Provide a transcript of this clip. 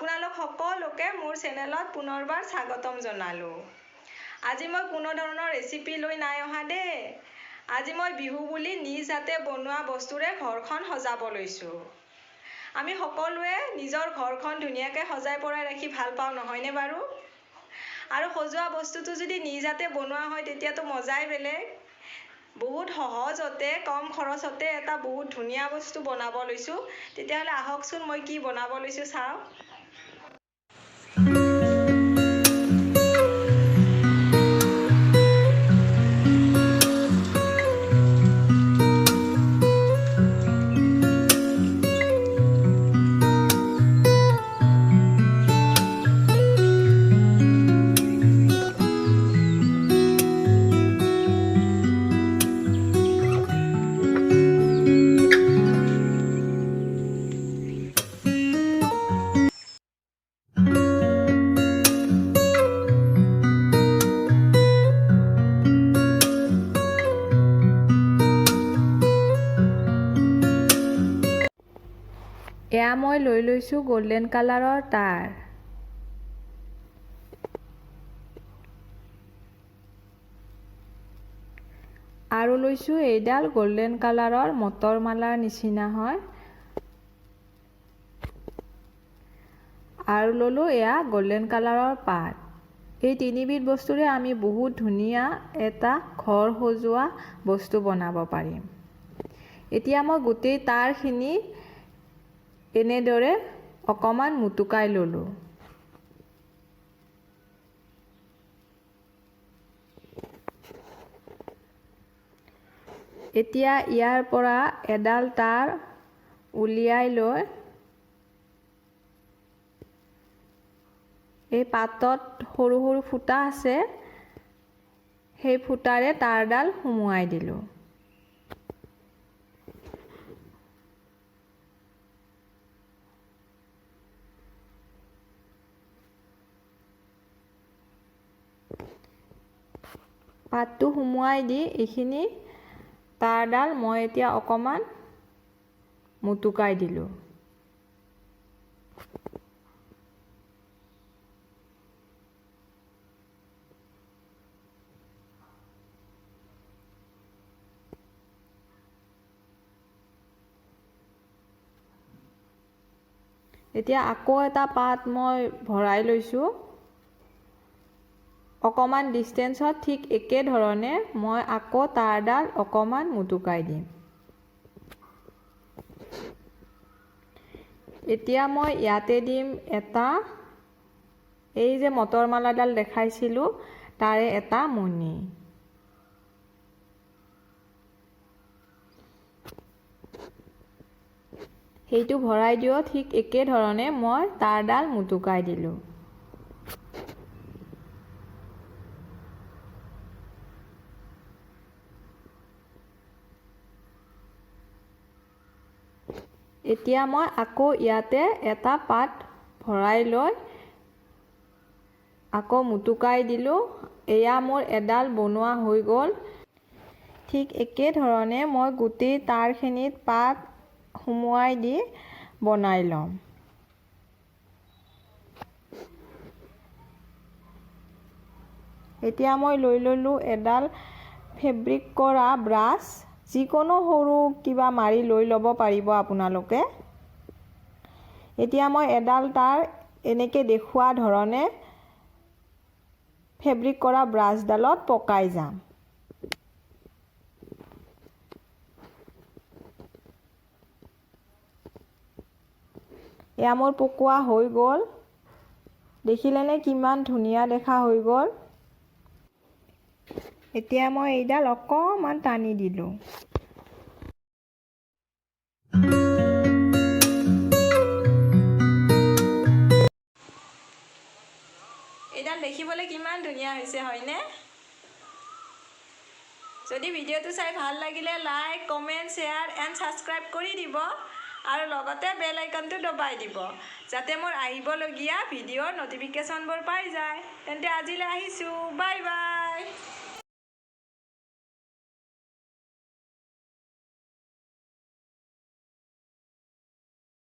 আপোনালোক সকলোকে মোৰ চেনেলত পুনৰবাৰ স্বাগতম জনালোঁ। আজি মই কোনো ধৰণৰ ৰেচিপি লৈ নাই অহা দেই। আজি মই বিহু বুলি নিজ হাতে বনোৱা বস্তুৰে ঘৰখন সজাব লৈছোঁ। আমি সকলোৱে নিজৰ ঘৰখন ধুনীয়াকৈ সজাই পৰাই ৰাখি ভাল পাওঁ নহয়নে বাৰু? আৰু সজোৱা বস্তুটো যদি নিজ হাতে বনোৱা হয় তেতিয়াতো মজাই বেলেগ। বহুত সহজতে কম খৰচতে এটা বহুত ধুনীয়া বস্তু বনাব লৈছোঁ। তেতিয়াহ'লে আহকচোন মই কি বনাব লৈছোঁ চাওঁ। এয়া মই লৈ লৈছোঁ গোল্ডেন কালাৰৰ তাঁৰ। আৰু লৈছোঁ এইডাল গোল্ডেন কালাৰৰ মটৰ মালাৰ নিচিনা হয়। আৰু ল'লোঁ এয়া গোল্ডেন কালাৰৰ পাত। এই তিনিবিধ বস্তুৰে আমি বহুত ধুনীয়া এটা ঘৰ সজোৱা বস্তু বনাব পাৰিম। এতিয়া মই গোটেই তাঁৰখিনি এনেদৰে অকণমান মুটুকাই ল'লোঁ। এতিয়া ইয়াৰ পৰা এডাল তাঁৰ উলিয়াই লৈ এই পাতত সৰু সৰু ফুটা আছে, সেই ফুটাৰে তাঁৰডাল সুমুৱাই দিলোঁ। পাতটো সুমুৱাই দি এইখিনি তাঁৰডাল মই এতিয়া অকণমান মুটুকাই দিলোঁ। এতিয়া আকৌ এটা পাত মই ভৰাই লৈছোঁ। অকণমান ডিষ্টেঞ্চত ঠিক একেধৰণে মই আকৌ তাঁৰডাল অকণমান মুটুকাই দিম। এতিয়া মই ইয়াতে দিম এটা এই যে মটৰ মালাডাল দেখাইছিলোঁ তাৰে এটা মণি। সেইটো ভৰাই দিও ঠিক একেধৰণে মই তাঁৰডাল মুটুকাই দিলোঁ। এতিয়া মই আকৌ ইয়াতে এটা পাত ভৰাই লৈ আকৌ মুটুকাই দিলোঁ। এয়া মোৰ এডাল বনোৱা হৈ গ'ল। ঠিক একেধৰণে মই গোটেই তাঁৰখিনিত পাত সুমুৱাই দি বনাই ল'ম। এতিয়া মই লৈ ল'লোঁ এডাল ফেব্ৰিক কৰা ব্ৰাছ। যিকোনো সৰু কিবা মাৰি লৈ ল'ব পাৰিব আপোনালোকে। এতিয়া মই এডাল তাঁৰ এনেকৈ দেখুওৱা ধৰণে ফেব্ৰিক কৰা ব্ৰাছডালত পকাই যাম। এয়া মোৰ পকোৱা হৈ গ'ল। দেখিলেনে কিমান ধুনীয়া দেখা হৈ গ'ল। এতিয়া মই এইডাল অকণমান টানি দিলোঁ। এইডাল দেখিবলৈ কিমান ধুনীয়া হৈছে হয়নে? যদি ভিডিঅ'টো চাই ভাল লাগিলে like, comment, share and subscribe কৰি দিব আৰু লগতে বেল আইকনটো দবাই দিব যাতে মোৰ আহিবলগীয়া ভিডিঅ'ৰ ন'টিফিকেশ্যনবোৰ পাই যায়। তেন্তে আজিলৈ আহিছোঁ। Bye bye.